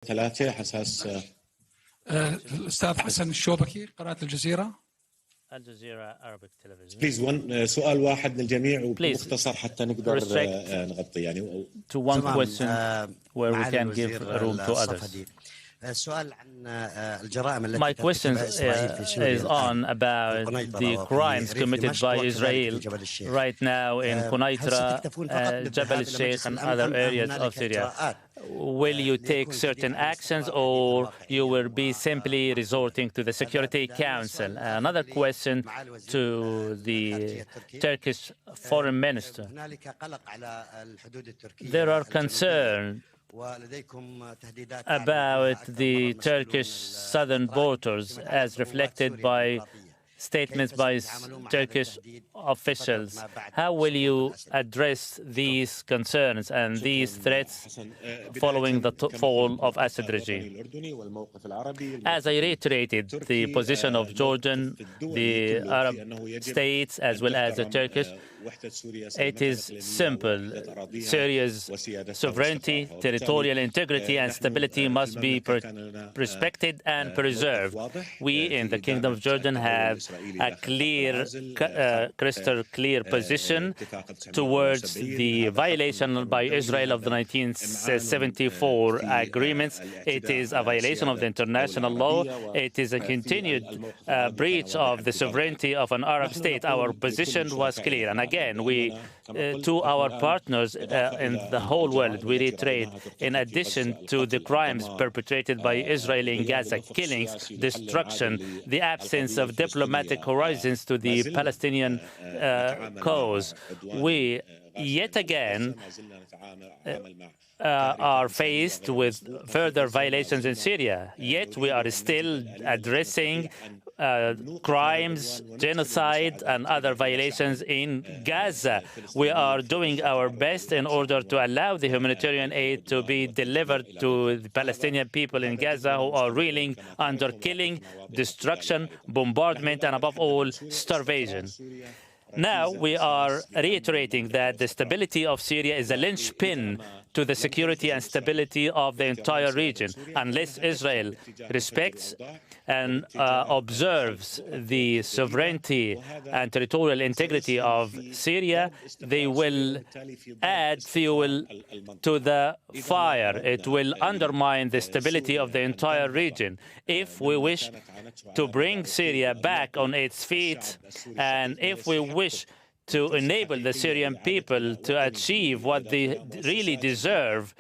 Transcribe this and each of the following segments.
ثلاثة حساس الأستاذ حسن الشوبكي قناة الجزيرة. بليز سؤال واحد للجميع ومختصر حتى نقدر نغطي يعني. To one question where we can give room to others. My question is on about the crimes committed by Israel right now in Quneitra, Jabal al-Sheikh and other areas of Syria. Will you take certain actions or you will be simply resorting to the Security Council? Another question to the Turkish Foreign Minister. There are concerns about the Turkish southern borders as reflected by statements by Turkish officials. How will you address these concerns and these threats following the fall of Assad regime? As I reiterated, the position of Jordan, the Arab states, as well as the Turkish, it is simple. Syria's sovereignty, territorial integrity, and stability must be respected and preserved. We in the Kingdom of Jordan have a clear, crystal clear position towards the violation by Israel of the 1974 agreements. It is a violation of the international law. It is a continued breach of the sovereignty of an Arab state. Our position was clear. And again, we, to our partners in the whole world, we reiterate, in addition to the crimes perpetrated by Israel in Gaza, killings, destruction, the absence of diplomatic horizons to the Palestinian cause, we yet again are faced with further violations in Syria. Yet we are still addressing crimes, genocide, and other violations in Gaza. We are doing our best in order to allow the humanitarian aid to be delivered to the Palestinian people in Gaza who are reeling under killing, destruction, bombardment, and above all, starvation. Now we are reiterating that the stability of Syria is a linchpin to the security and stability of the entire region. Unless Israel respects and observes the sovereignty and territorial integrity of Syria, they will add fuel to the fire. It will undermine the stability of the entire region. If we wish to bring Syria back on its feet, and if we wish to enable the Syrian people to achieve what they really deserve,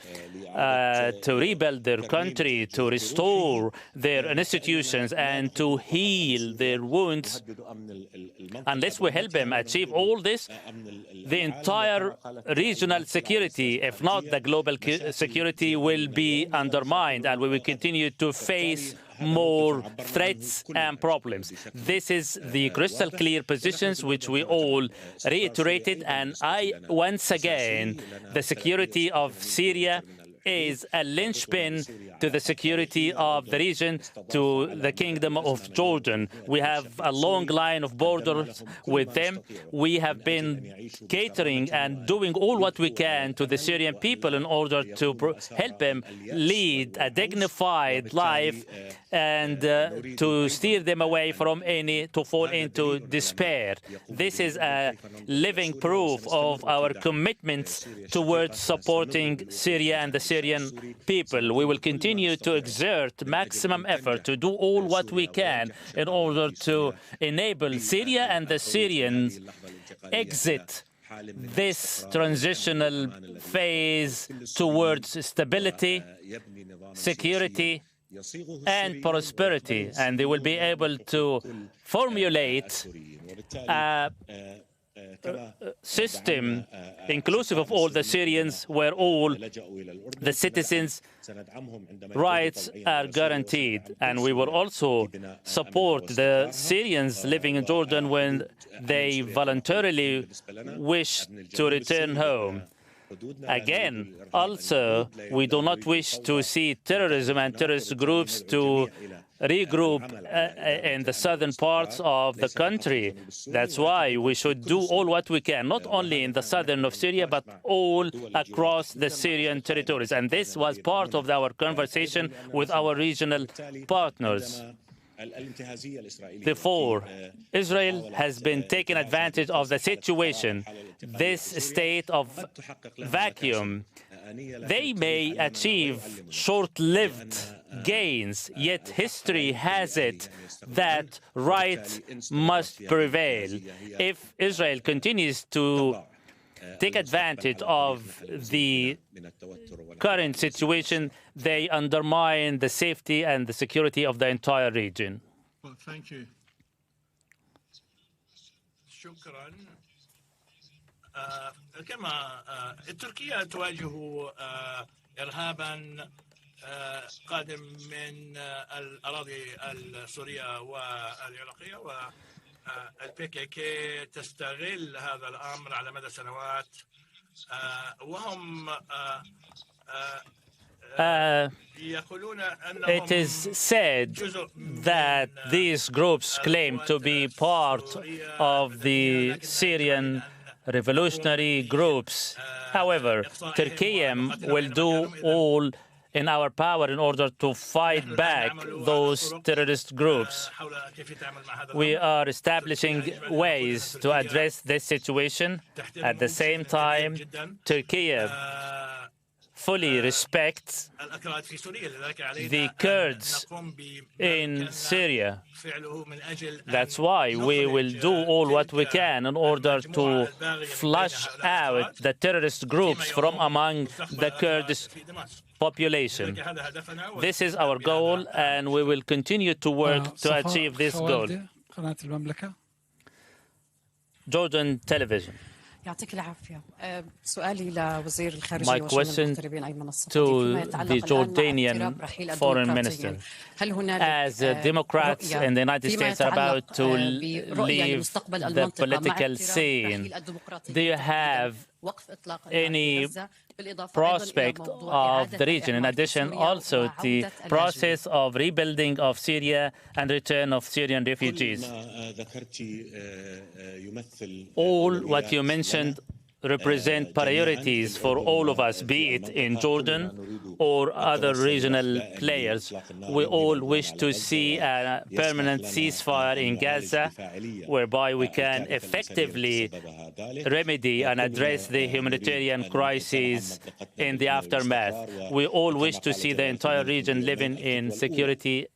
to rebuild their country, to restore their institutions, and to heal their wounds. Unless we help them achieve all this, the entire regional security, if not the global security, will be undermined, and we will continue to face more threats and problems. This is the crystal clear positions which we all reiterated, and once again, the security of Syria is a linchpin to the security of the region, to the Kingdom of Jordan. We have a long line of borders with them. We have been catering and doing all what we can to the Syrian people in order to help them lead a dignified life and to steer them away from to fall into despair. This is a living proof of our commitments towards supporting Syria and the Syrian people. We will continue to exert maximum effort to do all what we can in order to enable Syria and the Syrians exit this transitional phase towards stability, security, and prosperity, and they will be able to formulate a system inclusive of all the Syrians, where all the citizens' rights are guaranteed. And we will also support the Syrians living in Jordan when they voluntarily wish to return home. Again, also, we do not wish to see terrorism and terrorist groups to regroup in the southern parts of the country. That's why we should do all what we can, not only in the southern of Syria, but all across the Syrian territories. And this was part of our conversation with our regional partners. Therefore, Israel has been taking advantage of the situation, this state of vacuum. They may achieve short-lived gains, yet history has it that right must prevail. If Israel continues to take advantage of the current situation, they undermine the safety and the security of the entire region. Well, thank you. شكرا. كما تركيا تواجه إرهابا قادم من الأراضي السورية والعراقية، والPKK تستغل هذا الأمر على مدى سنوات، وهم It is said that these groups claim to be part of the Syrian revolutionary groups. However, Turkey will do all in our power in order to fight back those terrorist groups. We are establishing ways to address this situation. At the same time, Turkey fully respects the Kurds in Syria. That's why we will do all what we can in order to flush out the terrorist groups from among the Kurdish population. This is our goal, and we will continue to work to achieve this goal. Jordan Television. My question to the Jordanian foreign minister. As Democrats in the United States are about to leave the political scene, do you have any prospect of the region? In addition, also the process of rebuilding of Syria and return of Syrian refugees. All what you mentioned represent priorities for all of us, be it in Jordan or other regional players. We all wish to see a permanent ceasefire in Gaza, whereby we can effectively remedy and address the humanitarian crisis in the aftermath. We all wish to see the entire region living in security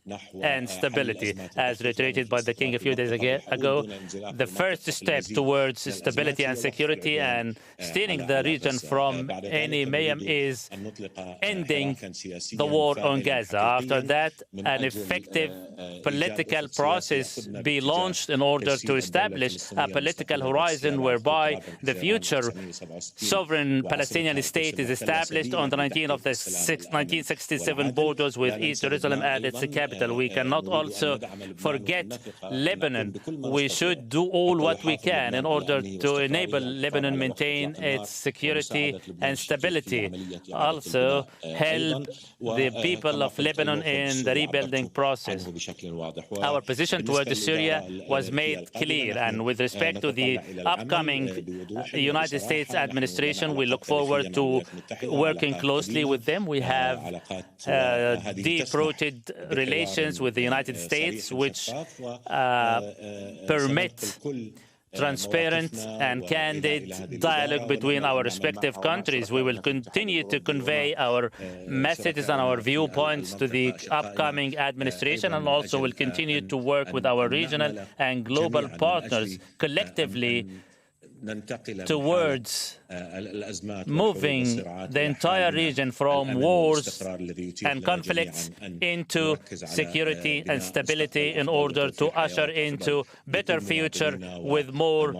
and stability. As reiterated by the King a few days ago, the first step towards stability and security and steering the region from any mayhem is ending the war on Gaza. After that, an effective political process be launched in order to establish a political horizon whereby the future sovereign Palestinian state is established on the 1967 borders with East Jerusalem as its capital. We cannot also forget Lebanon. We should do all what we can in order to enable Lebanon maintain its security and stability. Also, help the people of Lebanon in the rebuilding process. Our position towards Syria was made clear, and with respect to the upcoming United States administration, we look forward to working closely with them. We have deep-rooted relations with the United States, which permit transparent and candid dialogue between our respective countries. We will continue to convey our messages and our viewpoints to the upcoming administration, and also will continue to work with our regional and global partners collectively towards moving the entire region from wars and conflicts into security and stability in order to usher into better future with more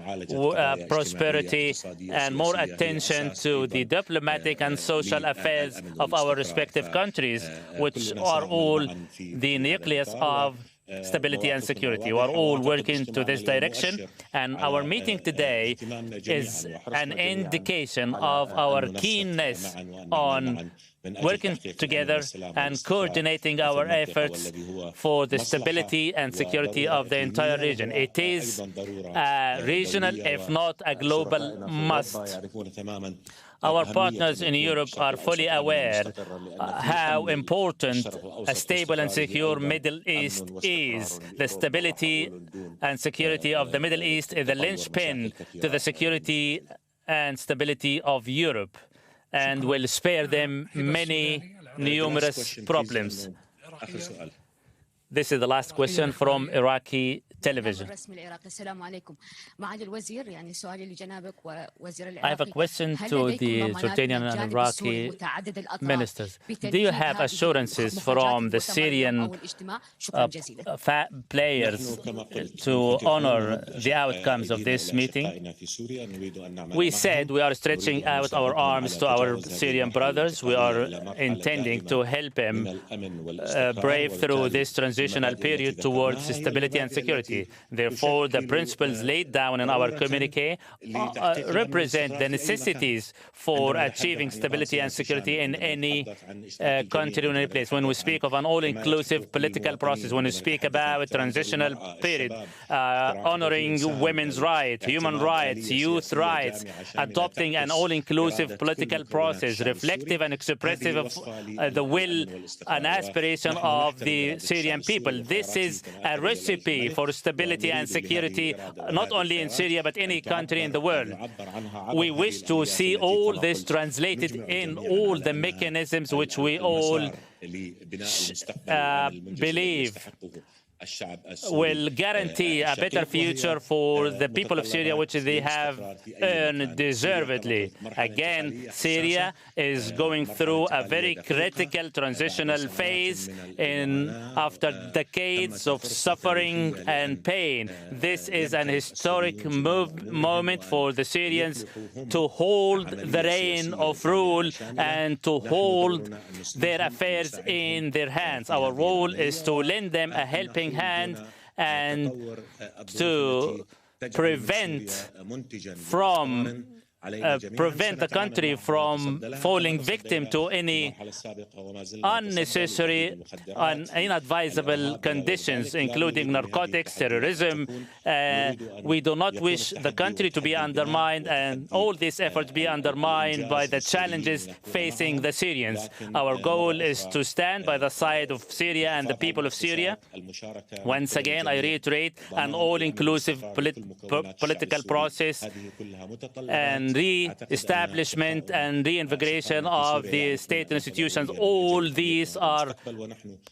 prosperity and more attention to the diplomatic and social affairs of our respective countries, which are all the nucleus of stability and security. We are all working to this direction, and our meeting today is an indication of our keenness on working together and coordinating our efforts for the stability and security of the entire region. It is a regional, if not a global must. Our partners in Europe are fully aware how important a stable and secure Middle East is. The stability and security of the Middle East is the linchpin to the security and stability of Europe, and will spare them many numerous problems. This is the last question from Iraqi television. I have a question to the Jordanian and Iraqi ministers. Do you have assurances from the Syrian players to honor the outcomes of this meeting? We said we are stretching out our arms to our Syrian brothers. We are intending to help them brave through this transitional period towards stability and security. Therefore, the principles laid down in our communique represent the necessities for achieving stability and security in any country or any place. When we speak of an all-inclusive political process, when we speak about a transitional period, honoring women's rights, human rights, youth rights, adopting an all-inclusive political process, reflective and expressive of the will and aspiration of the Syrian people. This is a recipe for stability and security, not only in Syria, but any country in the world. We wish to see all this translated in all the mechanisms which we all believe will guarantee a better future for the people of Syria, which they have earned deservedly. Again, Syria is going through a very critical transitional phase after decades of suffering and pain. This is an historic moment for the Syrians to hold the reign of rule and to hold their affairs in their hands. Our role is to lend them a helping hand and to prevent the country from falling victim to any unnecessary and inadvisable conditions, including narcotics, terrorism. We do not wish the country to be undermined and all these efforts be undermined by the challenges facing the Syrians. Our goal is to stand by the side of Syria and the people of Syria. Once again, I reiterate, an all-inclusive political process and re-establishment and reinvigoration of the state institutions. All these are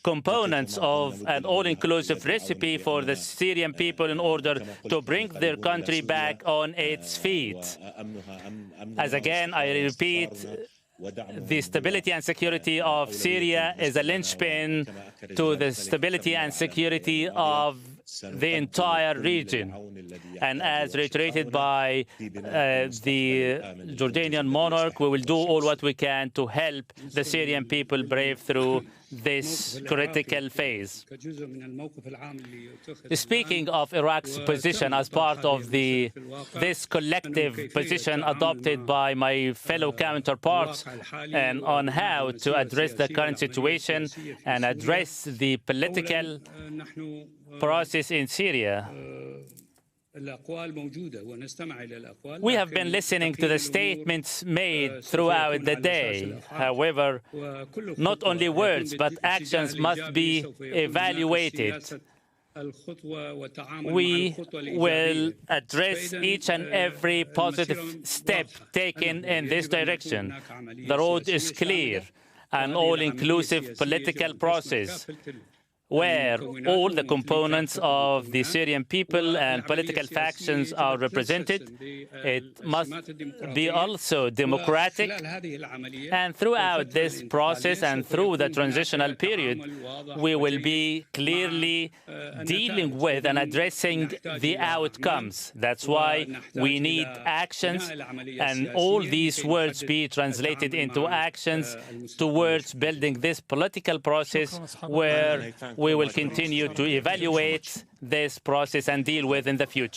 components of an all-inclusive recipe for the Syrian people in order to bring their country back on its feet. As again, I repeat, the stability and security of Syria is a linchpin to the stability and security of the entire region. And as reiterated by the Jordanian monarch, we will do all what we can to help the Syrian people brave through this critical phase. Speaking of Iraq's position as part of this collective position adopted by my fellow counterparts and on how to address the current situation and address the political process in Syria, we have been listening to the statements made throughout the day. However, not only words, but actions must be evaluated. We will address each and every positive step taken in this direction. The road is clear, an all-inclusive political process where all the components of the Syrian people and political factions are represented. It must be also democratic. And throughout this process and through the transitional period, we will be clearly dealing with and addressing the outcomes. That's why we need actions, and all these words be translated into actions towards building this political process where we will continue to evaluate this process and deal with in the future.